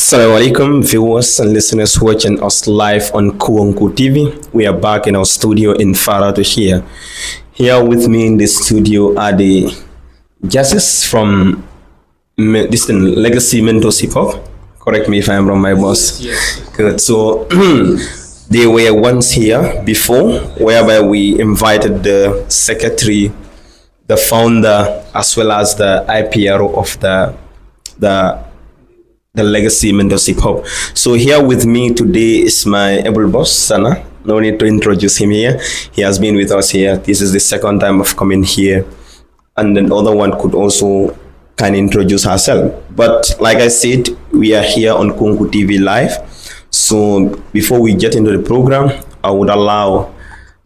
Assalamu alaikum, viewers and listeners watching us live on Kuonku TV. We are back in our studio in Farado here. Here with me in the studio are the judges from this Legacy Mentorship Hub. Correct me if I'm wrong, my boss. Yes. Good. So they were once here before, whereby we invited the secretary, the founder, as well as the IPRO of the Legacy Mentorship Hub. So here with me today is my able boss, Sana. No need to introduce him here. He has been with us here. This is the second time of coming here. And then other one could also kind of introduce herself. But like I said, we are here on Kunku TV Live. So before we get into the program, I would allow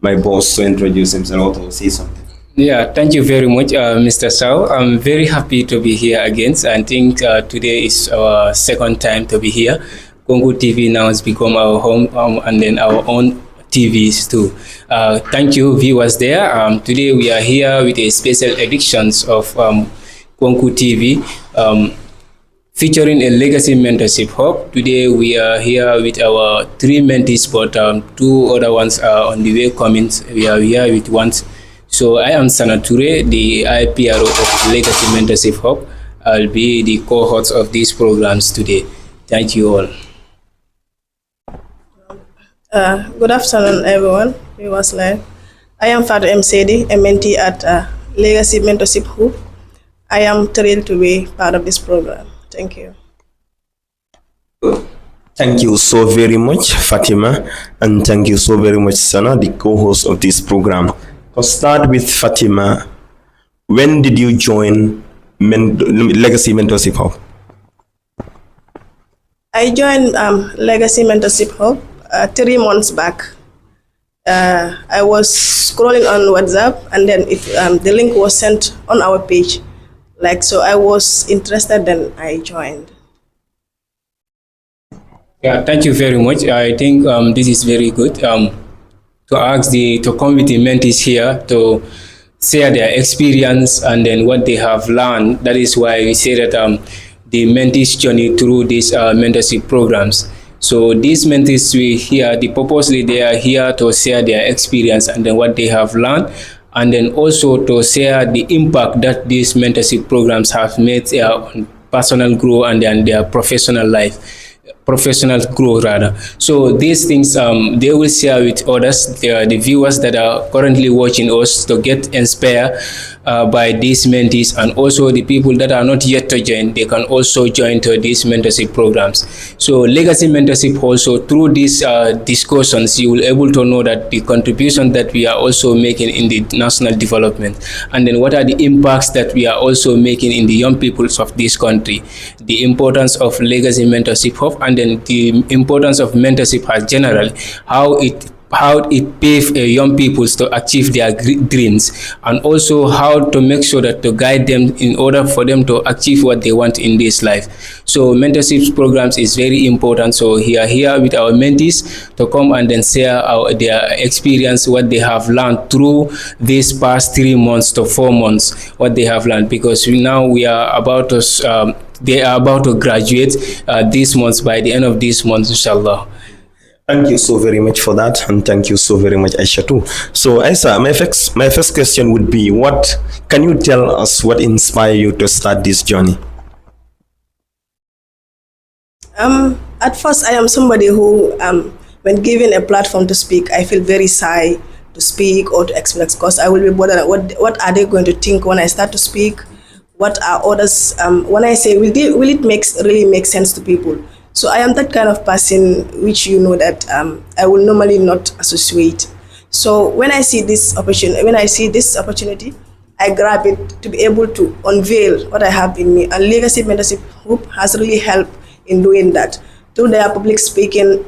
my boss to introduce himself or say something. Yeah, thank you very much, Mr. Sao. I'm very happy to be here again. I think today is our second time to be here. Congo TV now has become our home and then our own TVs too. Thank you, viewers there. Today we are here with a special editions of Congo TV featuring a Legacy Mentorship Hub. Today we are here with our 3 mentees, but 2 other ones are on the way coming. We are here with one. So I am Sana Toure, the IPRO of Legacy Mentorship Hub. I'll be the co-host of these programs today. Thank you all. Good afternoon, everyone. Viewers live. I am Fado Msedi, a mentee at Legacy Mentorship Hub. I am thrilled to be part of this program. Thank you. Thank you so very much, Fatima, and thank you so very much, Sana, the co-host of this program. To start with Fatima, when did you join Legacy Mentorship Hub? I joined Legacy Mentorship Hub 3 months back. I was scrolling on WhatsApp, and then the link was sent on our page. So I was interested, then I joined. Yeah, thank you very much. I think this is very good. To ask to come with the mentees here to share their experience and then what they have learned. That is why we say that the mentees journey through these mentorship programs. So these mentees purposely they are here to share their experience and then what they have learned, and then also to share the impact that these mentorship programs have made on personal growth and then their professional growth rather. So these things they will share with others, the viewers that are currently watching us, to get inspired by these mentees, and also the people that are not yet to join, they can also join to these mentorship programs. So Legacy Mentorship also, through these discussions, you will able to know that the contribution that we are also making in the national development, and then what are the impacts that we are also making in the young peoples of this country, the importance of Legacy Mentorship Hub, and then the importance of mentorship as general, how it pave young people to achieve their dreams, and also how to make sure that to guide them in order for them to achieve what they want in this life. So mentorship programs is very important. So we are here with our mentees to come and then share their experience, what they have learned through these past 3 months to 4 months, what they have learned, because we are about to they are about to graduate this month, by the end of this month, inshallah. Thank you so very much for that, and thank you so very much, Aisha too. So Aisha, my first question would be, what can you tell us, what inspired you to start this journey? At first, I am somebody who, when given a platform to speak, I feel very shy to speak or to express, because I will be bothered. What are they going to think when I start to speak? What are others? When I say, will it really make sense to people? So I am that kind of person which that I will normally not associate. So when I see this opportunity, I grab it to be able to unveil what I have in me. And Legacy Mentorship Group has really helped in doing that. Through their public speaking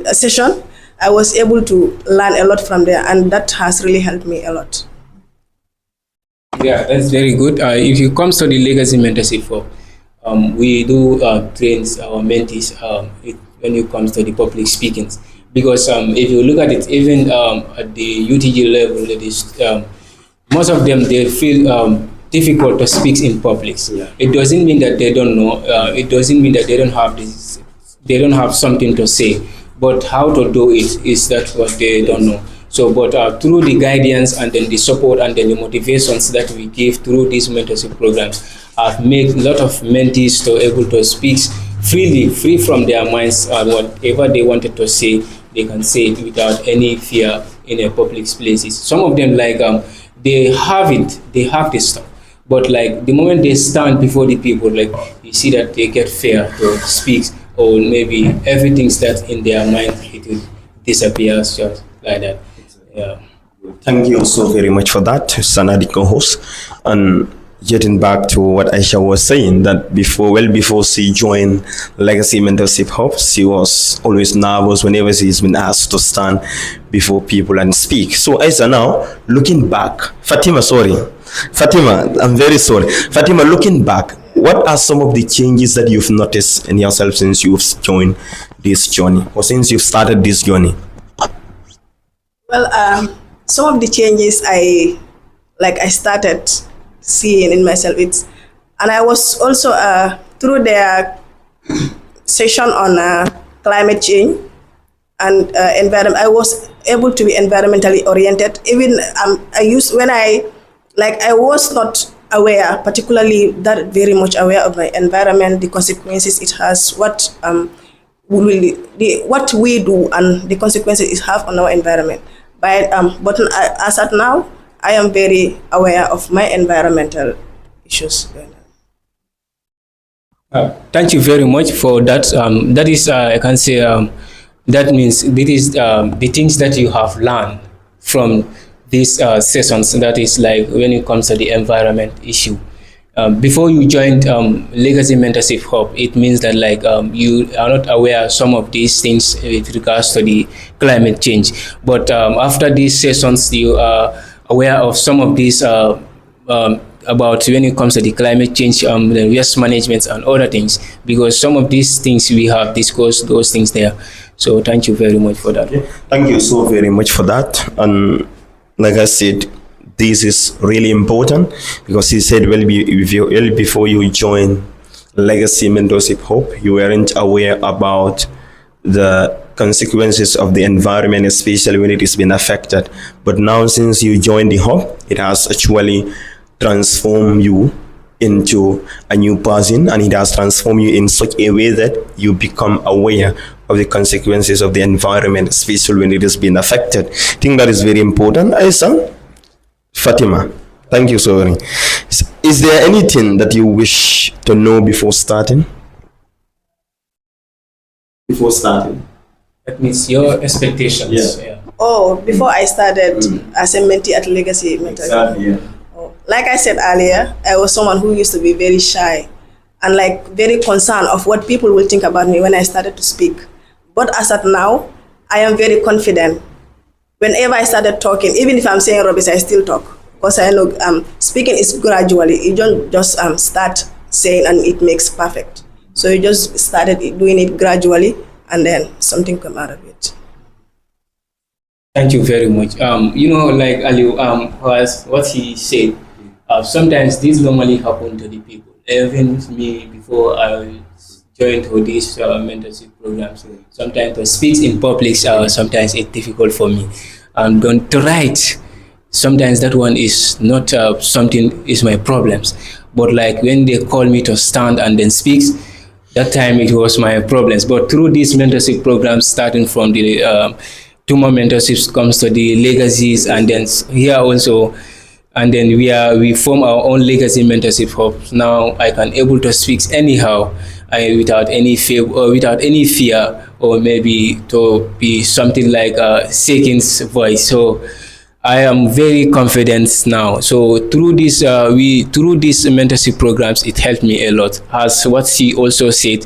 session, I was able to learn a lot from there, and that has really helped me a lot. Yeah, that's very good. If you come to the Legacy Mentorship Hub, we do train our mentees when it comes to the public speaking, because if you look at it, even at the UTG level, that is, most of them, they feel difficult to speak in public. Yeah. It doesn't mean that they don't know. It doesn't mean that they don't have this. They don't have something to say. But how to do it is that what they don't know. So, but through the guidance and then the support and then the motivations that we give through these mentorship programs, I've made a lot of mentees to able to speak freely, free from their minds, and whatever they wanted to say, they can say it without any fear in a public places. Some of them they have this stuff, but like the moment they stand before the people, like you see that they get fear to speak, or maybe everything that's in their mind, it will disappear just like that. Yeah. Thank you so very much for that, Sana, the co-host. And getting back to what Aisha was saying, that before she joined Legacy Mentorship Hub, she was always nervous whenever she's been asked to stand before people and speak. So Aisha, now looking back, Fatima, I'm very sorry. Fatima, looking back, what are some of the changes that you've noticed in yourself since you've joined this journey, or since you've started this journey? Well, some of the changes I started seeing in myself, and I was also through their session on climate change and environment, I was able to be environmentally oriented. Even I was not aware, particularly that very much aware of my environment, the consequences it has, what we do and the consequences it have on our environment. But as at now, I am very aware of my environmental issues. Thank you very much for that. That is, I can say, that means this is the things that you have learned from these sessions. That is like when it comes to the environment issue. Before you joined Legacy Mentorship Hub, it means that you are not aware of some of these things with regards to the climate change. But after these sessions, you are aware of some of these about when it comes to the climate change, the waste management and other things, because some of these things we have discussed those things there. So thank you very much for that. Okay. Thank you so very much for that. And like I said, this is really important because he said well before you join Legacy Mentorship Hub, you weren't aware about the consequences of the environment, especially when it has been affected. But now since you joined the hub, it has actually transformed you into a new person, and it has transformed you in such a way that you become aware of the consequences of the environment, especially when it has been affected. I think that is very important. Aisa, Fatima, thank you so much. Is there anything that you wish to know before starting? That means your expectations. Yeah. Oh, before I started as a mentee at Legacy Mentorship. Exactly, yeah. Like I said earlier, I was someone who used to be very shy and very concerned of what people will think about me when I started to speak. But as at now, I am very confident. Whenever I started talking, even if I'm saying rubbish, I still talk. Because I know speaking is gradually. You don't just start saying and it makes perfect. So you just started doing it gradually and then something come out of it. Thank you very much. Like Ali, what he said, sometimes this normally happen to the people. Even me, before I joined to these mentorship programs, sometimes to speak in public, sometimes it's difficult for me. And to write, sometimes that one is not something is my problems. But like when they call me to stand and then speak, that time it was my problems. But through these mentorship programs, starting from the 2 more mentorships comes to the legacies, and then here also, and then we form our own Legacy Mentorship Hub. Now I can able to speak anyhow, without any fear, or maybe to be something like a second voice. So I am very confident now. So through these mentorship programs, it helped me a lot. As what she also said,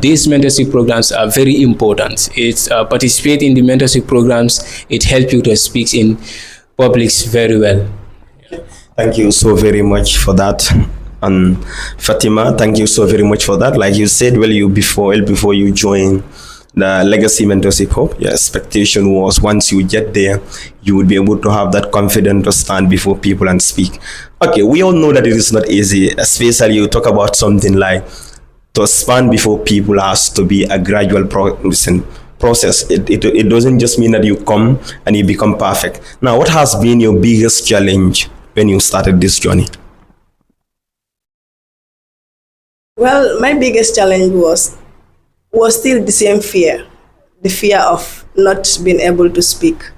these mentorship programs are very important. It's participate in the mentorship programs. It helps you to speak in public very well. Thank you so very much for that. And Fatima, thank you so very much for that. Like you said, before you joined the legacy mentorship hub, your expectation was once you get there, you would be able to have that confidence to stand before people and speak. Okay, we all know that it is not easy, especially you talk about something like to stand before people has to be a gradual process. It doesn't just mean that you come and you become perfect. Now, what has been your biggest challenge when you started this journey? Well, my biggest challenge was still the same fear, the fear of not being able to speak.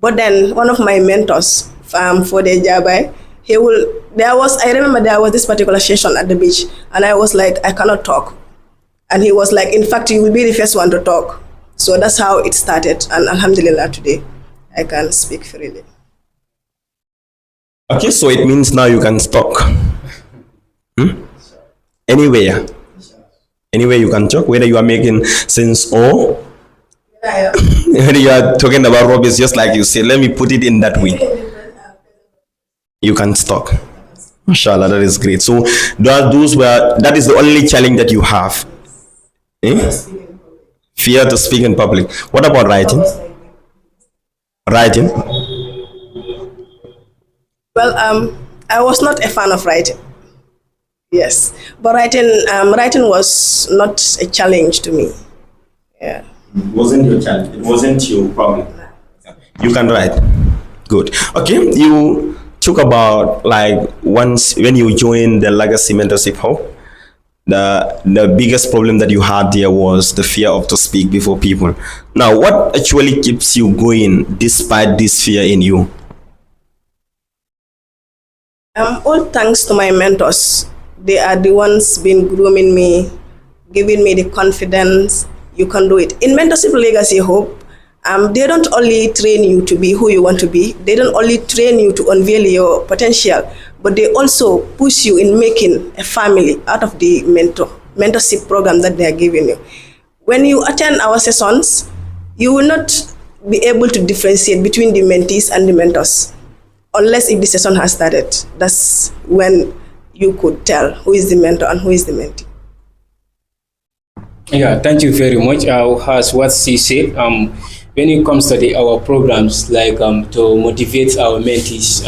But then one of my mentors for the Jabai, I remember there was this particular session at the beach, and I was like, I cannot talk. And he was like, in fact, you will be the first one to talk. So that's how it started. And alhamdulillah, today I can speak freely. Okay, so it means now you can talk. Anywhere you can talk, whether you are making sense or when you are talking about rubbish, just like you say, let me put it in that way. You can talk. Mashallah, that is great. So that is the only challenge that you have. Fear to speak in public. What about writing? Writing? Well, I was not a fan of writing. Yes, but writing was not a challenge to me. Yeah. It wasn't your challenge. It wasn't your problem. You can write. Good. Okay. You talk about like once when you joined the Legacy Mentorship Hub, the biggest problem that you had there was the fear of to speak before people. Now, what actually keeps you going despite this fear in you? All thanks to my mentors. They are the ones been grooming me, giving me the confidence. You can do it. In Mentorship Legacy Hope, they don't only train you to be who you want to be. They don't only train you to unveil your potential, but they also push you in making a family out of the mentorship program that they are giving you. When you attend our sessions, you will not be able to differentiate between the mentees and the mentors, unless if the session has started. That's when you could tell who is the mentor and who is the mentee. Yeah, thank you very much. As what she said, when it comes to our programs, like to motivate our mentees,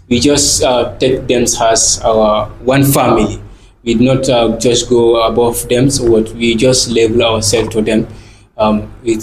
we just take them as our one family. We not just go above them, so what we just label ourselves to them. We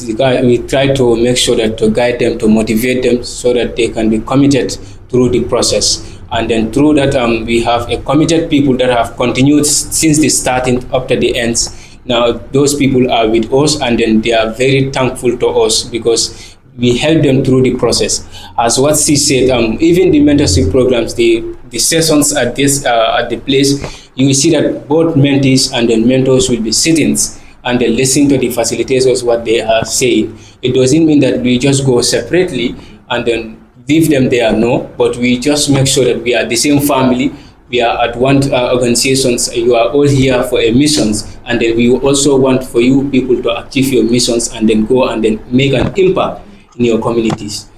try to make sure that to guide them, to motivate them, so that they can be committed through the process. And then through that, we have a committed people that have continued since the starting up to the ends. Now, those people are with us, and then they are very thankful to us because we help them through the process. As what she said, even the mentorship programs, the sessions at the place, you will see that both mentees and the mentors will be sitting and then listen to the facilitators what they are saying. It doesn't mean that we just go separately and then leave them there, no, but we just make sure that we are the same family, we are at one organizations, you are all here for a missions, and then we also want for you people to achieve your missions and then go and then make an impact in your communities.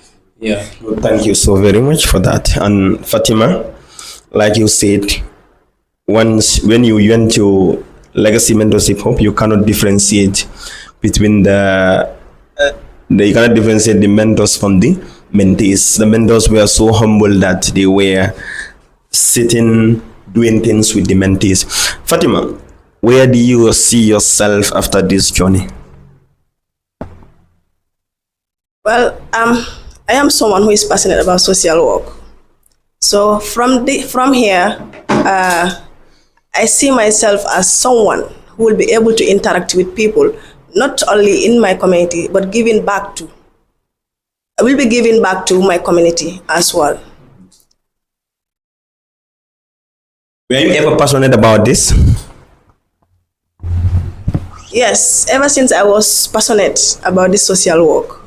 Yeah. Well, thank you so very much for that. And Fatima, like you said, when you went to Legacy Mentorship Hub, you cannot differentiate between you cannot differentiate the mentors from the mentees. The mentors were so humble that they were sitting, doing things with the mentees. Fatima, where do you see yourself after this journey? Well, I am someone who is passionate about social work. So from here, I see myself as someone who will be able to interact with people, not only in my community, but giving back to. I will be giving back to my community as well. Were you ever passionate about this? Yes, ever since I was passionate about this social work.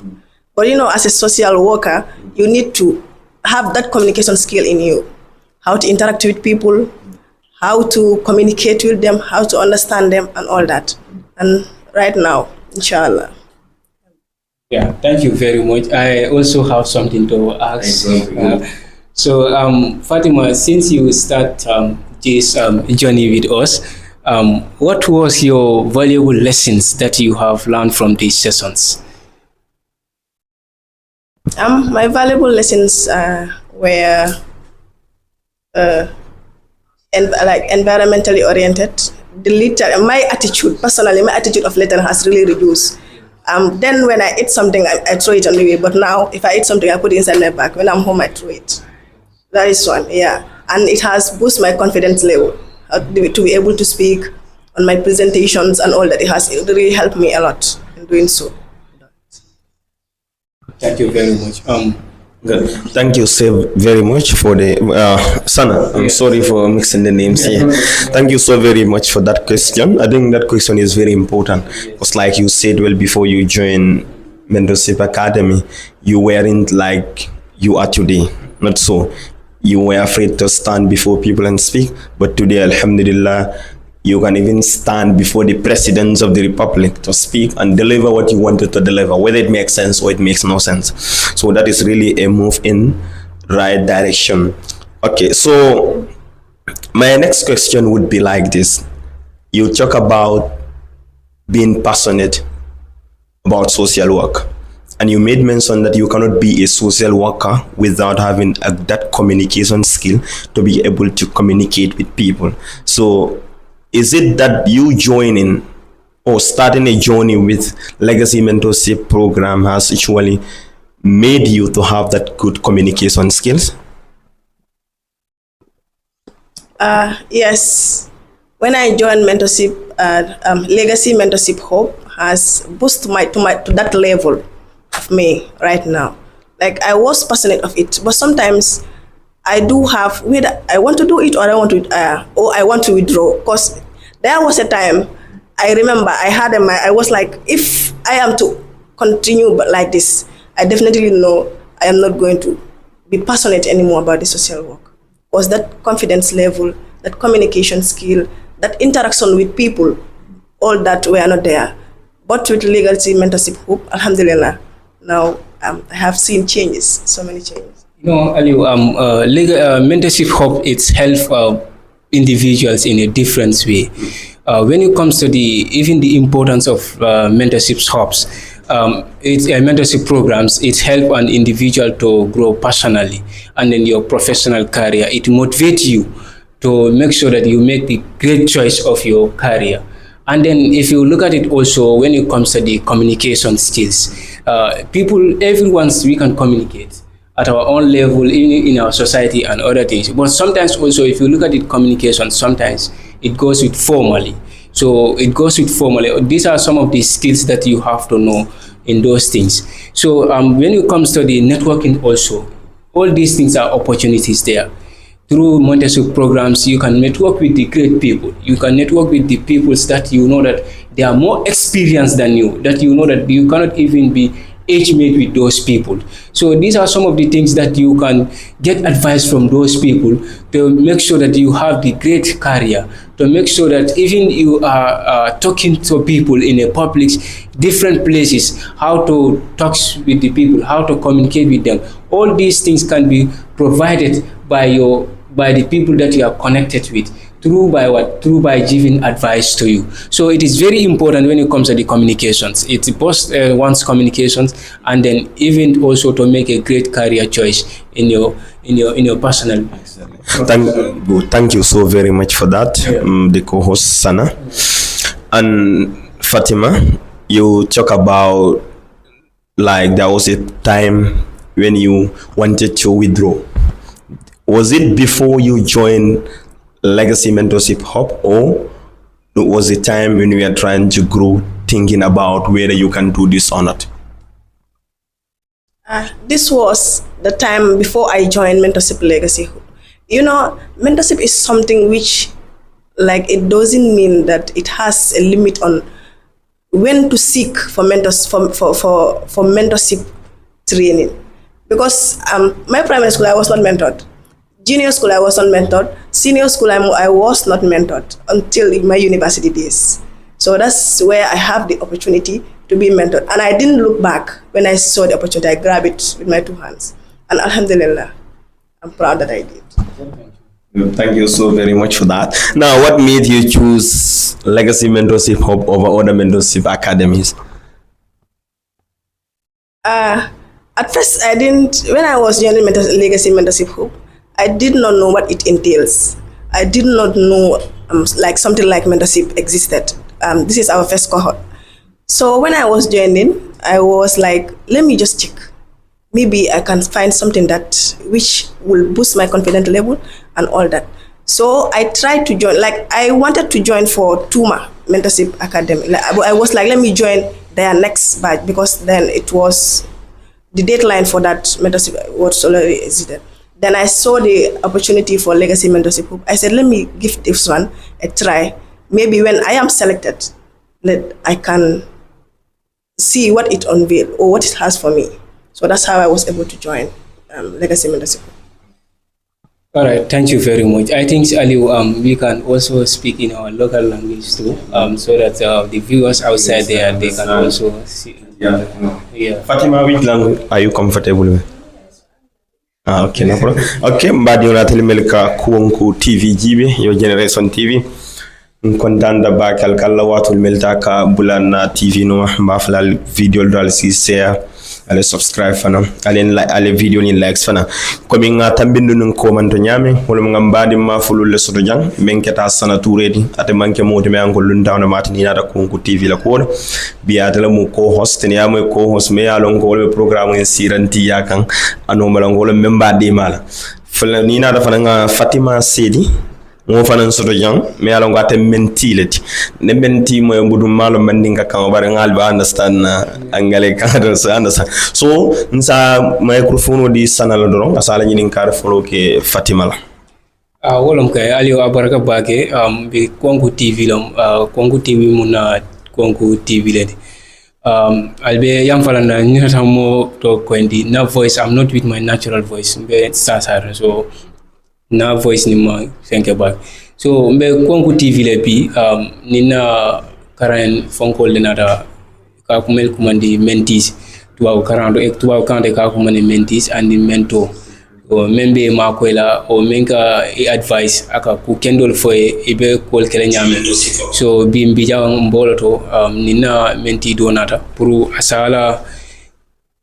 But you know, as a social worker, you need to have that communication skill in you. How to interact with people, how to communicate with them, how to understand them, and all that. And right now, inshallah. Yeah, thank you very much. I also have something to ask. So, Fatima, since you start this journey with us, What was your valuable lessons that you have learned from these sessions? My valuable lessons were like environmentally oriented. My attitude, personally, my attitude of litter has really reduced. Then when I eat something, I throw it on the way. But now, if I eat something, I put it inside my bag. When I'm home, I throw it. That is one, yeah. And it has boosted my confidence level to be able to speak on my presentations and all that. It really helped me a lot in doing so. Thank you very much. Good. Thank you so very much for the Sana. I'm sorry for mixing the names here. Thank you so very much for that question. I think that question is very important because, like you said, well, before you joined Mentorship Academy, you weren't like you are today. Not so. You were afraid to stand before people and speak, but today, Alhamdulillah, you can even stand before the presidents of the republic to speak and deliver what you wanted to deliver, whether it makes sense or it makes no sense. So that is really a move in right direction. Okay, so my next question would be like this. You talk about being passionate about social work, and you made mention that you cannot be a social worker without having that communication skill to be able to communicate with people. So is it that you joining or starting a journey with Legacy Mentorship program has actually made you to have that good communication skills? Yes. When I joined mentorship, Legacy Mentorship Hope has boosted to that level of me right now. Like, I was passionate of it, but sometimes I do have whether I want to do it or I want to withdraw. Because there was a time I remember I was like, if I am to continue but like this, I definitely know I am not going to be passionate anymore about the social work. Because that confidence level, that communication skill, that interaction with people, all that were not there. But with Legacy Mentorship Hope, Alhamdulillah, now I have seen changes, so many changes. Aliu, Mentorship Hope, it's help individuals in a different way. When it comes to even the importance of mentorship hubs, it's mentorship programs. It help an individual to grow personally and in your professional career. It motivates you to make sure that you make the great choice of your career. And then if you look at it also, when it comes to the communication skills, we can communicate at our own level in our society and other things. But sometimes also, if you look at it, communication, sometimes it goes with formally. So it goes with formally. These are some of the skills that you have to know in those things. So when it comes to the networking also, all these things are opportunities there. Through mentorship programs, you can network with the great people. You can network with the people that you know that they are more experienced than you, that you know that you cannot even be age-mate with those people. So these are some of the things that you can get advice from those people to make sure that you have the great career, to make sure that even you are talking to people in a public, different places, how to talk with the people, how to communicate with them. All these things can be provided by the people that you are connected with, through by giving advice to you. So it is very important when it comes to the communications. It's both one's communications and then even also to make a great career choice in your personal. Thank you so very much for that, the co-host Sana. And Fatima, you talk about like there was a time when you wanted to withdraw. Was it before you joined Legacy Mentorship Hub, or was it time when you were trying to grow, thinking about whether you can do this or not? This was the time before I joined Mentorship Legacy Hub. You know, mentorship is something which, like, it doesn't mean that it has a limit on when to seek for mentors for mentorship training. Because my primary school I was not mentored. Junior school, I was not mentored. Senior school, I was not mentored until in my university days. So that's where I have the opportunity to be mentored. And I didn't look back when I saw the opportunity. I grabbed it with my two hands. And Alhamdulillah, I'm proud that I did. Thank you so very much for that. Now, what made you choose Legacy Mentorship Hub over other mentorship academies? At first, I didn't. When I was joining Legacy Mentorship Hub, I did not know what it entails. I did not know like something like mentorship existed. This is our first cohort. So when I was joining, I was like, let me just check. Maybe I can find something that which will boost my confidence level and all that. So I tried to join. Like I wanted to join for Tuma Mentorship Academy. Like, I was like, let me join their next batch because then it was the deadline for that mentorship was already existed. Then I saw the opportunity for Legacy Mentorship Group. I said, let me give this one a try. Maybe when I am selected, that I can see what it unveils or what it has for me. So that's how I was able to join Legacy Mentorship Group. All right, thank you very much. I think, Aliu, we can also speak in our local language too, so that the viewers outside there, they can also see. Yeah. Fatima, which language are you comfortable with? Okay, no problem. Okay, mbadi una telemelka kuonku TV jibe, your generation TV. Kontanda bakal kala watul meltaka bulana TV no mbafla video dal si share ale subscribe fana ale like ale video ni likes fana komi nga tambindu nun comment nyame wala ngambadi ma fulu le soto jang menketa sana touredi ate manke moti me angol lunda na matini nata konku TV la ko biya tala mu ko host ni amo ko host me alon ko le programme en siranti yakan anomala ngol memba de mala fala ni nata fana nga Fatima Sedi mo fanan soto jang me alon gata mentileti ne menti mo mbudu malo mandinga kan bare ngal ba understand angale kan so understand so nsa microphone di sanala doron asala nyinin kar follow ke Fatima la wolom kay Aliou abaraka bake be konku TV lam konku TV muna konku TV ledi albe yam falana ni mo to kondi na voice. I'm not with my natural voice be sasar so na voice ni ma fenke ba so mbe konku TV le bi nina karan fonkol nata ka kumel kumandi mentis tuwa karando ek tuwa kande ka kumani mentis and mentor o membe ma ko la o menka advice aka ku kendol foye ibe kol kele nyame so bi mbija mboloto nina menti donata pour asala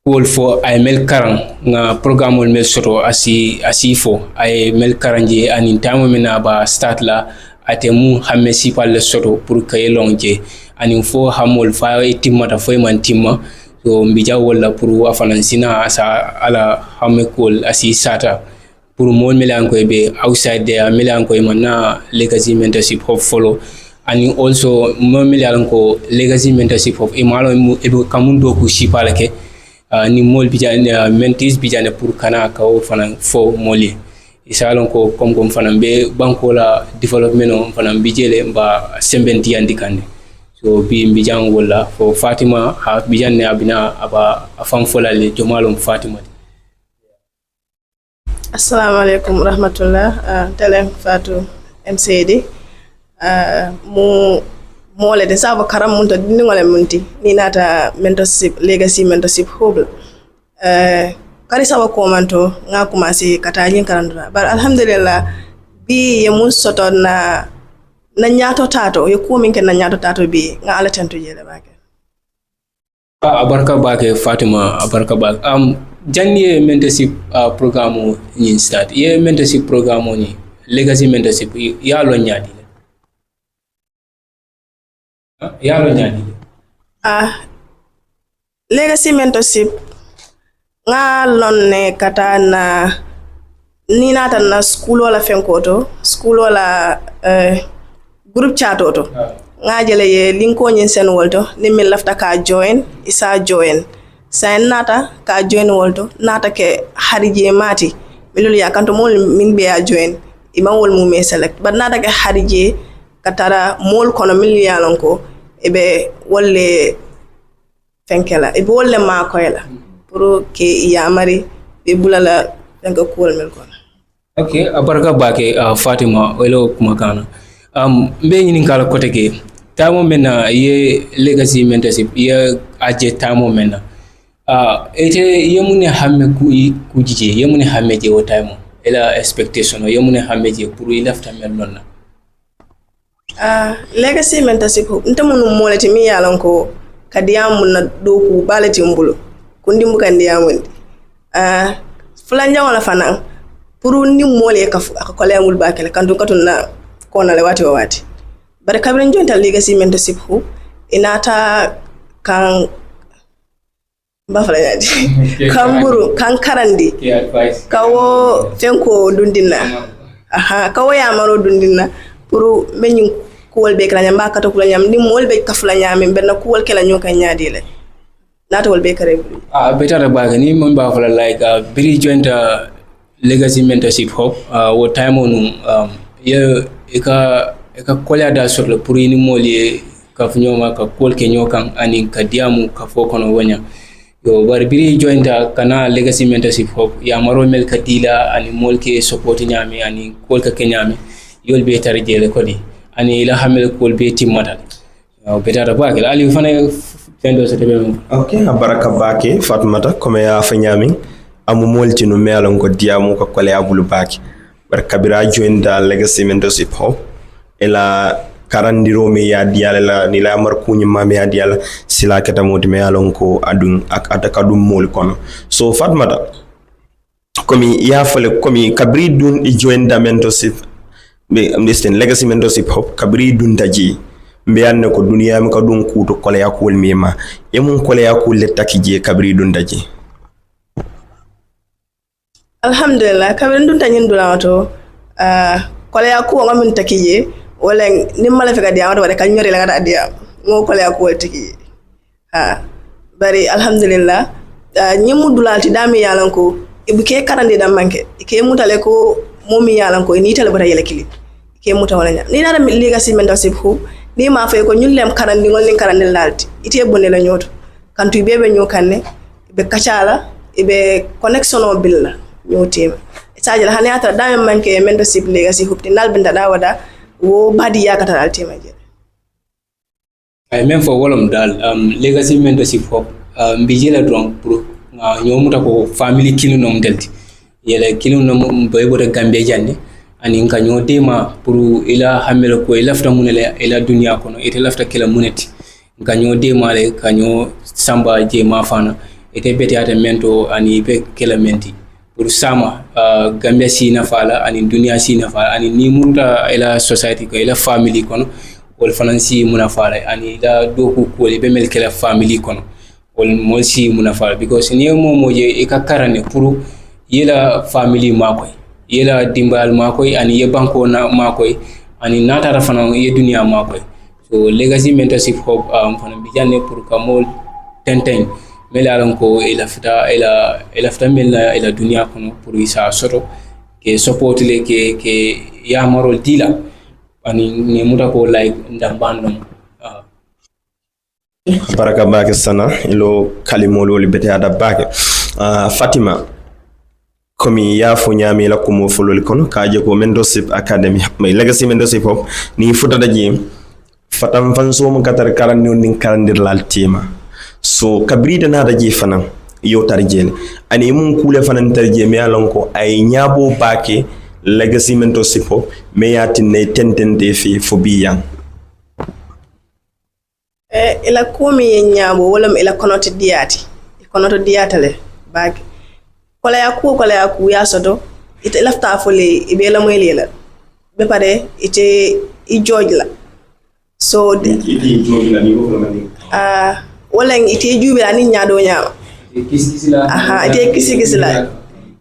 call for ay mel karang nga programme mel soto asi fo ay mel karanje anin tamo mena ba start la ate mu hamme si pal soto pour kay lonje anin fo hamol fa timma ta fo man timma so mbija wala pour afanan sina asa ala hamme call asi sata pour mon melan ko be outside there melan ko manna Legacy Mentorship Hub follow and also mo melan ko Legacy Mentorship Hub e malo e kamundo ku sipala ke ni mol bijane mentis bijane pour kana ka o fana fo moli isalon ko kom fana be banko la development on fana bijele mba sembenti andikande so bi bijan wala fo Fatima ha bijane abina aba afam fola le jomalum Fatima. Assalamu alaikum rahmatullah tele Fatou MCD mole de sabo karam munta dindi ngole munti ni nata mentorship Legacy Mentorship Hub kari sabo ko manto nga commencé kata nyin karandura bar alhamdulillah bi ye mun soto na nyato tato ye ko min ken na nyato tato bi nga ala tanto jele bake abarka bake Fatima abarka bake janni mentorship programme ni start ye mentorship programme ni Legacy Mentorship ya lo nyaadi yalo nyadi Legacy Mentorship nga lonne kata na ni nata na school wala fenkoto school wala group chat oto nga jele ye linko nyin sen wolto ni min lafta ka join isa join sa nata ka join wolto nata ke harije mati milul ya kanto mol min be ya join ima wol mu me select but nata ke harije katara mol kono miliyalon ko ebe wolle fenkela ebe wolle ma koyla pour que yamari be bulala fenka kol mel kono. Okay, abaraka bake Fatima welo kumakana mbe nyini kala kote ke tamo mena ye Legacy Mentorship ye aje tamo mena ete yemune hamme ku jije yemune hamme je o tamo ila expectation o yemune hameje pour ilafta mel nonna legacy mentorship nta munu molati mi yalan ko kadiyamu na doku balati mbulu kundi mbukandiyamu fulanja wala fana pour ni mole ka kolemul bakele kandu katuna kona le wati wati bare kabren jonta legacy mentorship hu inata kan bafala yaji kamburu kan karandi kawo fenko dundina kawo ya maro dundina pour menyin kuwol be kala nyamba kata kula nyam ni mol be kafula nyame benna kuwol kala nyoka nyaadi le nata wol be kare better baga ni mon bafala like biri jointa legacy mentorship hub wo time on eka kolya da sur le pour ni moli ka fnyoma ka kol ke nyokan ani ka diamu ka fokono wonya yo bar biri jointa kana legacy mentorship hub ya maro mel ka dila ani mol ke support nyame ani kol ka kenyame yol be tarjele kodi ani la hamel kol be timmata better baga ali fana tendo se tebe okay baraka bake fatmata comme ya fanyami amu molti no melon ko diamu ko kole abulu baki bar kabira joinda legacy mentorship hub ela karandiro me ya diala la ni la mar kunyi mame ya diala sila keta moti me alon ko adun ak ataka dum mol kono so fatmata komi ya fale komi kabri dun i joinda mentorship be understand legacy mentorship hub kabri dun daji mbiyanne ko duniya mi ka dun kuto kole yakul mima e mun kole yakul le takije kabri dun daji alhamdulillah kabri dun tanyin dulato kole yakul ngamin takije wala ni mala fika dia wada kan nyori la ngada dia ngo kole yakul takije bari alhamdulillah nyimu dulati dami yalan ko ibuke karande dam manke ke mutale ko momi yalan ko ni tale bata yele kili ke muta wala nya ni dara legacy mentorship hu ni ma fay ko ñullem karandi ngol ni karandi lalti ite bonne la nyoto kantu bebe nyokanne be kacala be connection o billa nyotima saaje la hani ata dam manke mentorship legacy hubti nal binda da wada wo badi yakata altima je ay même fo wolom dal legacy mentorship hub mbijela donc pour ñomuta ko family kinu nom delti yele kinu nom boy boda Gambia janne ani nka ñoo dema pour ila hamel ko ila fta munele ila dunya kono ite lafta kila muneti nka ñoo dema le ka ñoo samba je ma fana ite beti ata mento ani be kila menti pour sama Gambia si na fala ani dunya si na fala ani ni munta ila society ko ila family kono wol fanansi muna fala ani ila doku ko le be mel kila family kono wol mo si muna fala because ni mo je e ka karane pour yela family makoy yela dimbal makoy ani ye banko na makoy ani nata rafana ye dunya makoy so legacy mentorship hub fana bijanne pour kamol tenten melaron ko ila fta mela ila dunya kono pour isa soto ke support le ke ya marol dila ani ne muta ko like ndambandom baraka bake sana ilo kalimolo libete ada bake Fatima komi ya fo nyami la ko mo folol kono kaaje ko mentorship academy may legacy mentorship hub ni futa daji fatam fan so mo katar karandi on din karandir lal tema so kabrida na daji fanan yo tarjele ani mun kule fanan tarje me alon ko ay nyabo bake legacy mentorship hub me yati ne tentente fi fo biyan ila komi nyabo wala ila konoto diatale bake kola ya ku ya soto ite lafta fole ibe la moy lela be pare ite I George la so ite George la ni ko mandi wala ite jubi la ni nyaado nyaama ite kisi la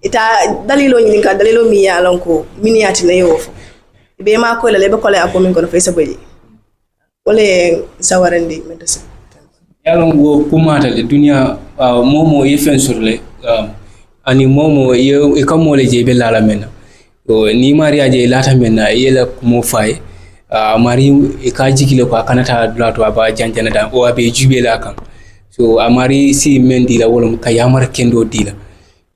ita dalilo ni ka dalilo mi ya lon ko miniati na yo be ma ko le be kola ya ko min ko no faysa bayi wala sawarandi mentasi yalon go kumata le dunia momo yefen sur le ani momo e kamo le je be lala mena o ni maria je lata mena yela kumo fay mari e ka jikile ko kanata dulato aba janjana da o abe jube la kan so amari si mendi la wolum kayamar kendo dila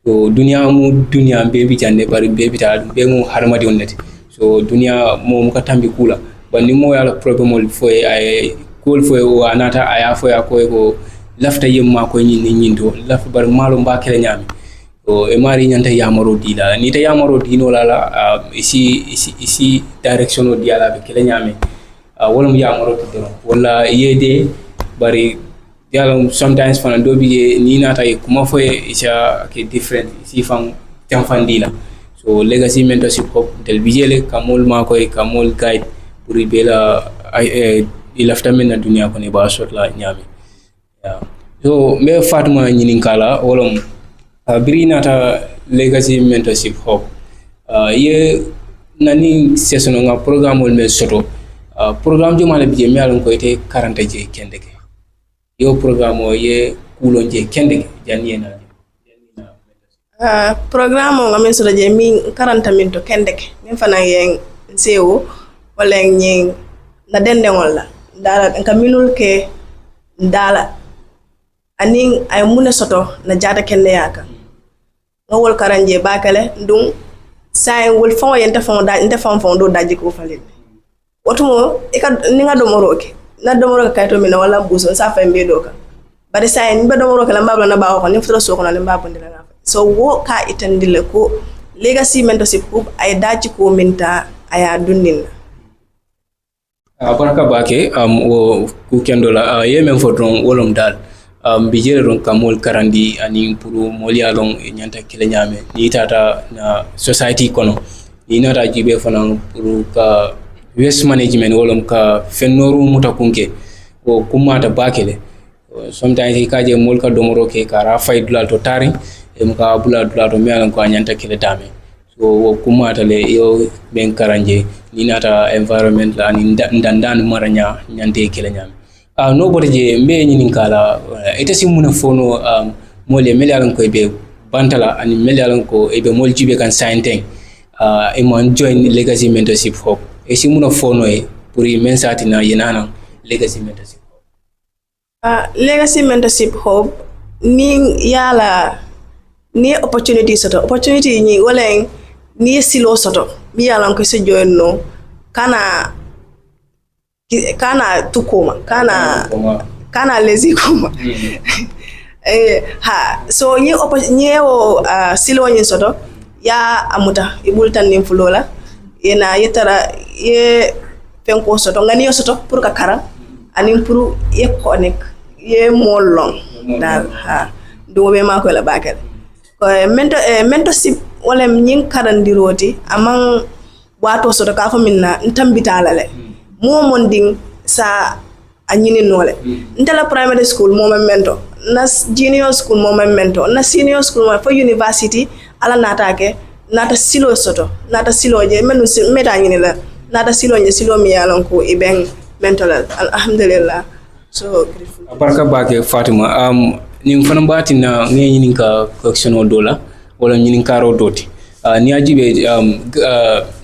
so dunia be bi jande bari be bi ta be mu harmadi onnati so dunia mo ka tambi kula bani mo yala problem fo ay kol fo o anata aya fo ya ko lafta yemma ko nyindi nyindo lafta bar malo mbakere nyami o e mari nyanta yamaro dila ni ta yamaro dino la isi direction o diala be kele nyame wala mu yamaro to don wala yede bari yalla sometimes fana do bi ni nata e kuma fo isa ke different si fam tam fandila so legacy mentorship hub del bijele kamol ma ko e kamol guide pour bela ilafta men na dunia ko ne ba sot la nyame so me fatuma nyinin kala wolom biri nata legacy mentorship hub ye nani session nga programme wol me soto programme jo mala bije mi alon ko ite 40 je kendeke yo programme o ye kulon je kendeke janiyena programme o ngamen soto je min 40 min to kendeke min fana yen sewo wala nyen na dendengol la dala nka minul ke dala anin ay mune soto na jata kende yaka ngol karanje bakale ndum say wol fon yenta fon da nte fon do daji ko falil wotumo e ka ninga do moroke na do moroke kayto mina wala buso sa fa mbe do ka bari say ni be do moroke la mbablo na ba ko ni futo so ko na mbabo ndila so wo ka itandile ko legacy mentorship group ay daji ko minta aya dundin baraka bake wo ku kendola yemen fodron wolom dal bijere ron kamol karandi ani puru molialon nyanta kile nyame ni tata na society kono ni nata jibe fanan puru ka waste management wolom ka fennoru mutakunke o kumata bakele sometimes ikaje mol ka domoro ke kara fay dulal to tari e muka bula dulal to mialan ko nyanta kile dame so wo kumata le yo ben karanje ni nata environment la ni ndandan maranya nyante kile nyame nobody je mbe nyinin kala ite simuna fono mole melialan ko be bantala ani melialan ko be mol jibe kan sainteng e mon join legacy mentorship hub e simuna fono e pour mensati na yenana legacy mentorship hub legacy mentorship hub ni yala ni opportunity ni wala ni silo soto mi yalan ko se join no kana tukuma kana lezi kuma so ni nyewo silo nyi soto ya amuta ibultan nim fulola yena yetara ye penko soto ngani yo soto pour ka kara anim pour ye connect ye molong dal do be ma ko la bakal ko mentorship wala nyin karandiroti amang wato soto ka fa minna ntambitala le momon ding sa anyini nole ntela primary school moma mento na junior school moma mento na senior school for university ala natake nata silo soto nata silo je menu meta nyini la nata silo je silo mi yalon ko ibeng mental alhamdulillah so grateful barka bake Fatima ni fana bati na ngi nyini ka correctional dola wala nyini karo doti ni ajibe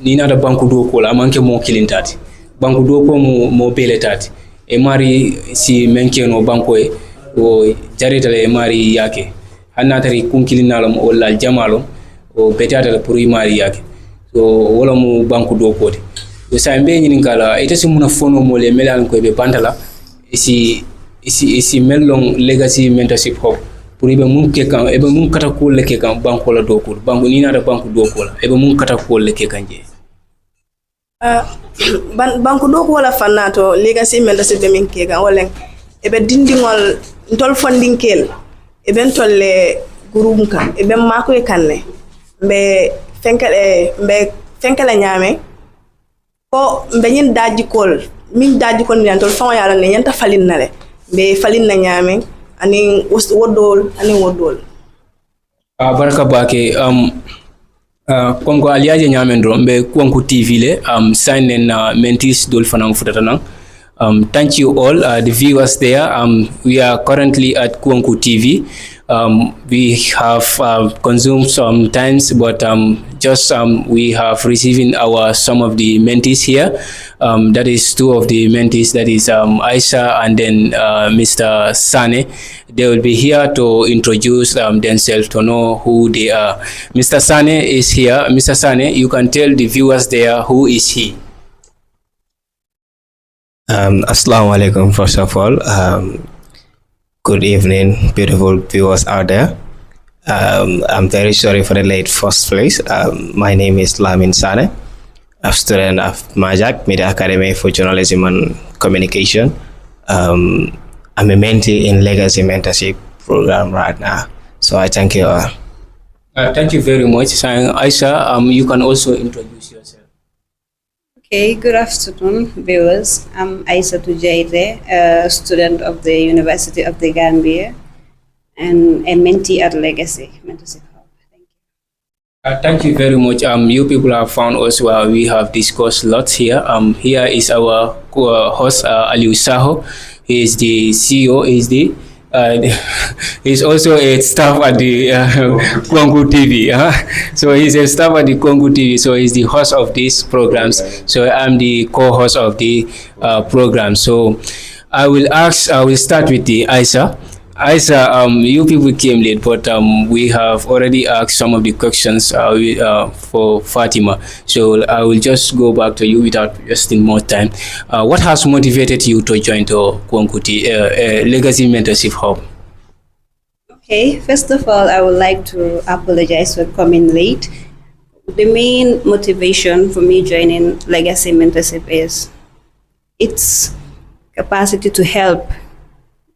ni nata banku do ko la manke mo kilintati banku do ko mo beletati e mari si menkeno banko e o jaritale e mari yake hannatari kunkilinalom o lal jamalo o betata pour mari yake so wala mo banku do ko de so sa mbe nyinin kala ite si muna fono mo le melal ko be bantala isi mellon legacy mentorship hub pour be mun ke kan e be mun kata ko le ke kan banko la do ko banku ni nata banku do ko la e be mun kata ko le ke kanje banku do ko wala fannato legacy mentorship be min ke kan wala e be dindingol ntol fondinkel e ben tolle gurum kan e ben mako e kanne be fenkale nyame ko be nyin daji kol min daji kon ni ntol fon yalla ne nyanta falin nale be falin na nyame ani wodol baraka bake kongo aliaje nyamen do be konko tv le sign na mentis dol fanam futata thank you all the viewers there we are currently at Kuanku TV. We have consumed some times, but just we have receiving some of the mentees here. That is two of the mentees, that is Aisha and then Mr. Sane. They will be here to introduce themselves, to know who they are. Mr. Sane is here. Mr. Sane, you can tell the viewers there who is he. Assalamu alaikum, first of all. Good evening, beautiful viewers out there. I'm very sorry for the late first place. My name is Lamin Sane, a student of Majak Media Academy for Journalism and Communication. I'm a mentee in Legacy Mentorship program right now. So I thank you all. Thank you very much, Aisha. You can also introduce yourself. Okay, good afternoon, viewers. I'm Aisha Tujaide, a student of the University of the Gambia and a mentee at Legacy Mentorship Hub. Thank you. Thank you very much. You people have found us where we have discussed lots here. Here is our host, Aliu Saho. He is the CEO. He's also a staff at the Congo TV. So he's a staff at the Congo TV. So he's the host of these programs. So I'm the co-host of the program. So I will start with the Aisha. Aisha, you people came late, but we have already asked some of the questions for Fatima. So I will just go back to you without wasting more time. What has motivated you to join the Kwankuti Legacy Mentorship Hub? Okay, first of all, I would like to apologize for coming late. The main motivation for me joining Legacy Mentorship is its capacity to help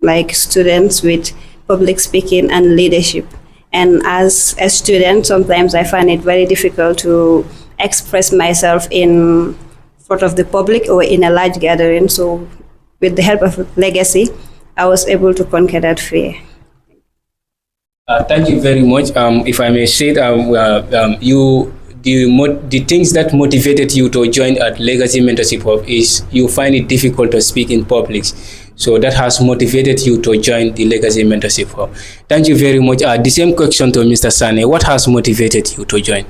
like students with public speaking and leadership. And as a student, sometimes I find it very difficult to express myself in front of the public or in a large gathering. So with the help of Legacy, I was able to conquer that fear. Thank you very much. If I may say, the things that motivated you to join at Legacy Mentorship Hub is you find it difficult to speak in public. So that has motivated you to join the Legacy Mentorship Hub. Thank you very much. The same question to Mr. Sane. What has motivated you to join?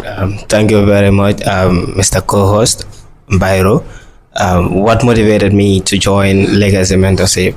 Thank you very much, Mr. Co-host Byro. What motivated me to join Legacy Mentorship?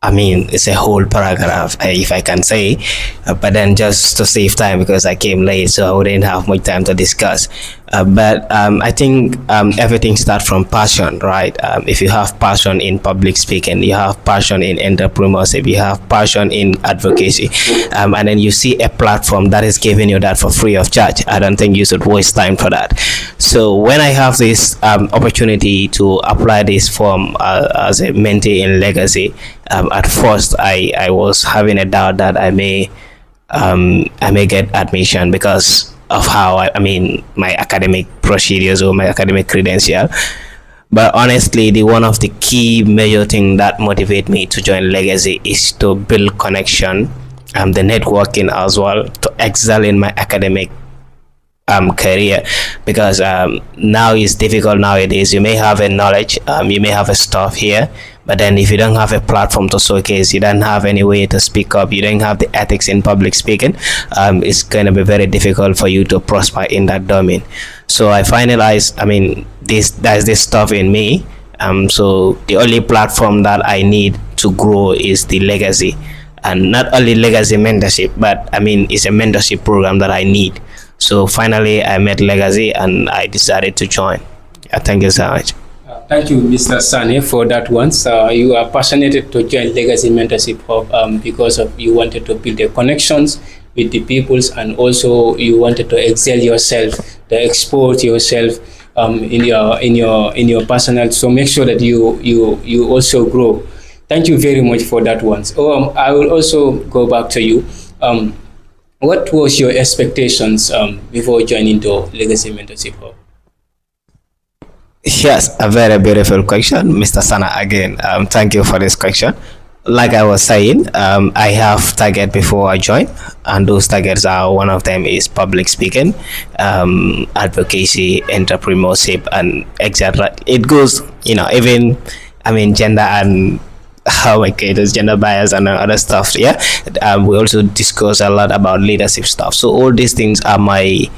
I mean, it's a whole paragraph, if I can say, but then just to save time because I came late, so I wouldn't have much time to discuss. But I think everything starts from passion, right? If you have passion in public speaking, you have passion in entrepreneurship, you have passion in advocacy, and then you see a platform that is giving you that for free of charge, I don't think you should waste time for that. So when I have this opportunity to apply this form as a mentee in Legacy, at first I was having a doubt that I may get admission because of how I mean my academic procedures or my academic credential. But honestly, the one of the key major thing that motivate me to join Legacy is to build connection, the networking as well, to excel in my academic career, because now it's difficult nowadays. You may have a knowledge, you may have a stuff here, but then if you don't have a platform to showcase, you don't have any way to speak up, you don't have the ethics in public speaking, it's going to be very difficult for you to prosper in that domain. So I finalized, I mean, there's this stuff in me, so the only platform that I need to grow is the Legacy, and not only Legacy mentorship, but I mean it's a mentorship program that I need. So finally I met Legacy and I decided to join. Thank you so much. Thank you, Mr. Sane, for that one. You are passionate to join Legacy Mentorship Hub because of you wanted to build the connections with the peoples, and also you wanted to excel yourself, to export yourself in your personal. So make sure that you also grow. Thank you very much for that one. So I will also go back to you. What was your expectations before joining the Legacy Mentorship Hub? Yes, a very beautiful question, Mr. Sana. Again, thank you for this question. Like I was saying, I have target before I join, and those targets are, one of them is public speaking, advocacy, entrepreneurship, and etc. It goes, even, I mean, gender and how there's gender bias and other stuff. Yeah, we also discuss a lot about leadership stuff. So all these things are my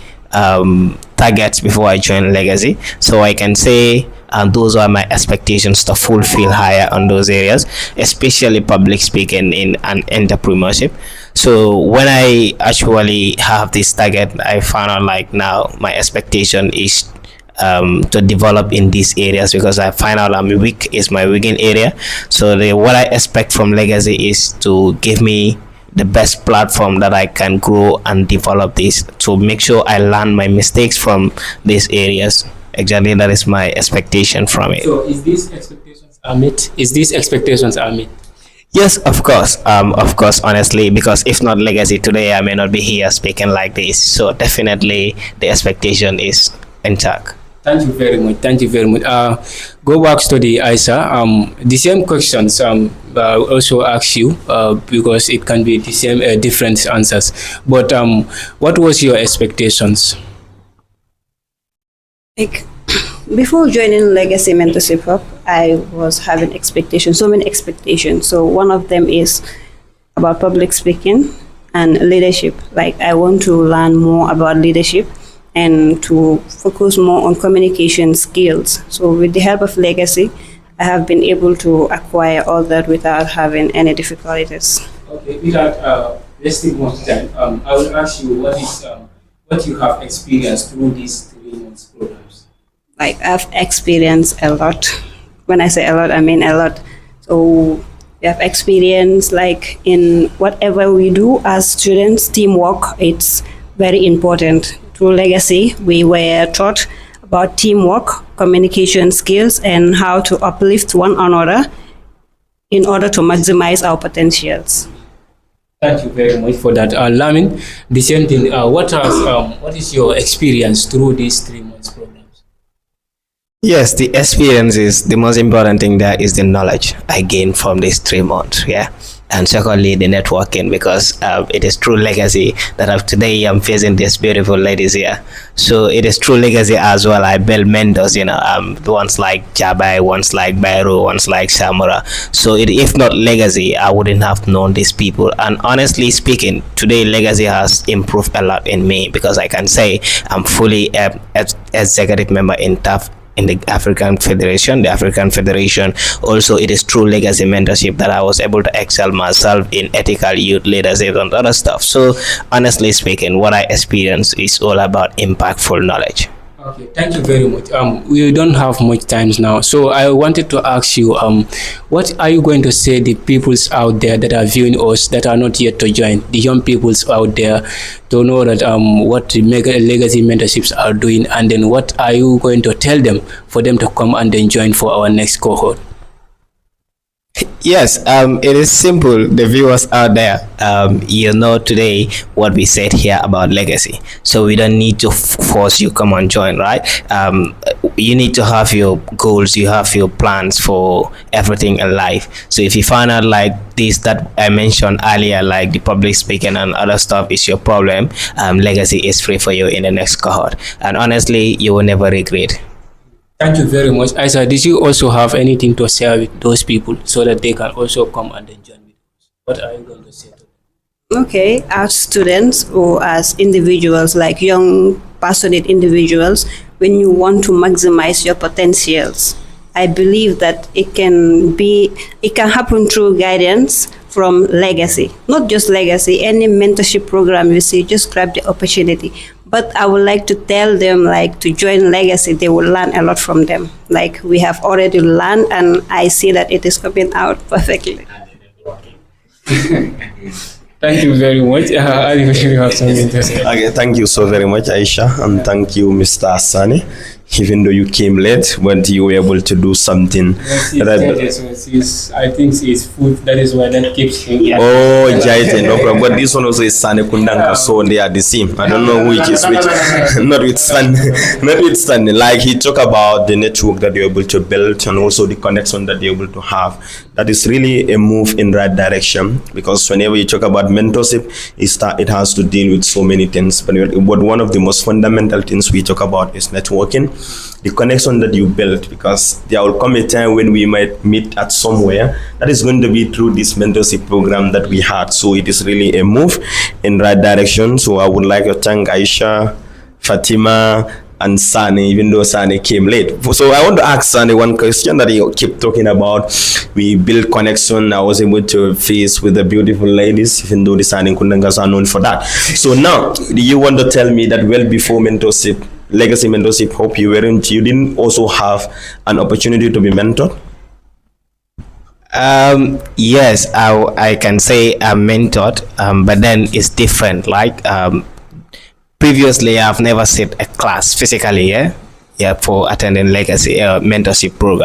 targets before I join Legacy. So I can say those are my expectations to fulfill higher on those areas, especially public speaking in and entrepreneurship. So when I actually have this target, I found out like now my expectation is to develop in these areas, because I find out I'm weak is my weakened area. So what I expect from Legacy is to give me the best platform that I can grow and develop this, to make sure I learn my mistakes from these areas. Exactly, that is my expectation from it. So is these expectations are met? Is these expectations are met? Yes, of course. Of course, honestly, because if not legacy today, I may not be here speaking like this. So definitely, the expectation is intact. Thank you very much. Thank you very much. Go back to the Isa. The same questions. Also ask you because it can be the same different answers. But what was your expectations? Like before joining Legacy Mentorship Hub, I was having expectations, so many expectations. So one of them is about public speaking and leadership. Like I want to learn more about leadership and to focus more on communication skills. So with the help of Legacy, I have been able to acquire all that without having any difficulties. Okay, without wasting much time, I will ask you what you have experienced through these 3 months programs. Like I've experienced a lot. When I say a lot, I mean a lot. So we have experience like in whatever we do as students, teamwork, it's very important. Through Legacy, we were taught about teamwork, communication skills, and how to uplift one another in order to maximize our potentials. Thank you very much for that. Lamin, the same thing. What is your experience through these 3 months programs? Yes, the experience is the most important thing. There is the knowledge I gained from these 3 months. Yeah. And secondly, the networking, because it is true legacy that today I'm facing these beautiful ladies here. So it is true legacy as well. I build mentors, ones like Jabai, ones like Bairo, ones like Samura. So if not legacy, I wouldn't have known these people. And honestly speaking, today legacy has improved a lot in me, because I can say I'm fully executive member in the African Federation. The African Federation also, it is true legacy mentorship that I was able to excel myself in ethical youth leadership and other stuff. So honestly speaking, what I experience is all about impactful knowledge. Okay, thank you very much. We don't have much time now, so I wanted to ask you, what are you going to say the peoples out there that are viewing us that are not yet to join, the young peoples out there, to know that what the legacy mentorships are doing, and then what are you going to tell them for them to come and then join for our next cohort? Yes, it is simple. The viewers out there, today what we said here about legacy. So we don't need to force you come and join, right? You need to have your goals, you have your plans for everything in life. So if you find out like this that I mentioned earlier, like the public speaking and other stuff is your problem, legacy is free for you in the next cohort. And honestly, you will never regret. Thank you very much. Isa, did you also have anything to share with those people so that they can also come and then join with us? What are you going to say to them? Okay, as students or as individuals, like young, passionate individuals, when you want to maximize your potentials, I believe that it can happen through guidance from Legacy. Not just Legacy, any mentorship program you see, just grab the opportunity. But I would like to tell them, like, to join Legacy, they will learn a lot from them. Like, we have already learned, and I see that it is coming out perfectly. Thank you very much. I really have something to say. Okay, thank you so very much, Aisha, and thank you, Mr. Asani. Even though you came late, but you were able to do something. I think it's food. That is why that keeps him. Oh, Jaite, no problem. But this one also is Sane Kundanka, so they are the same. I don't know which is which. Notwithstanding, like he talked about the network that you're able to build and also the connection that you're able to have. That is really a move in the right direction, because whenever you talk about mentorship, it has to deal with so many things. But one of the most fundamental things we talk about is networking. The connection that you build, because there will come a time when we might meet at somewhere that is going to be through this mentorship program that we had. So it is really a move in the right direction. So I would like to thank Aisha, Fatima, and Sane, even though Sane came late. So I want to ask Sane one question that he kept talking about. We build connection. I was able to face with the beautiful ladies, even though the Sane Kundangas are known for that. So now, do you want to tell me that well before mentorship, Legacy Mentorship, hope you didn't also have an opportunity to be mentored? Yes, I can say I'm mentored, but then it's different. Like previously, I've never sit a class physically, yeah, for attending legacy mentorship program.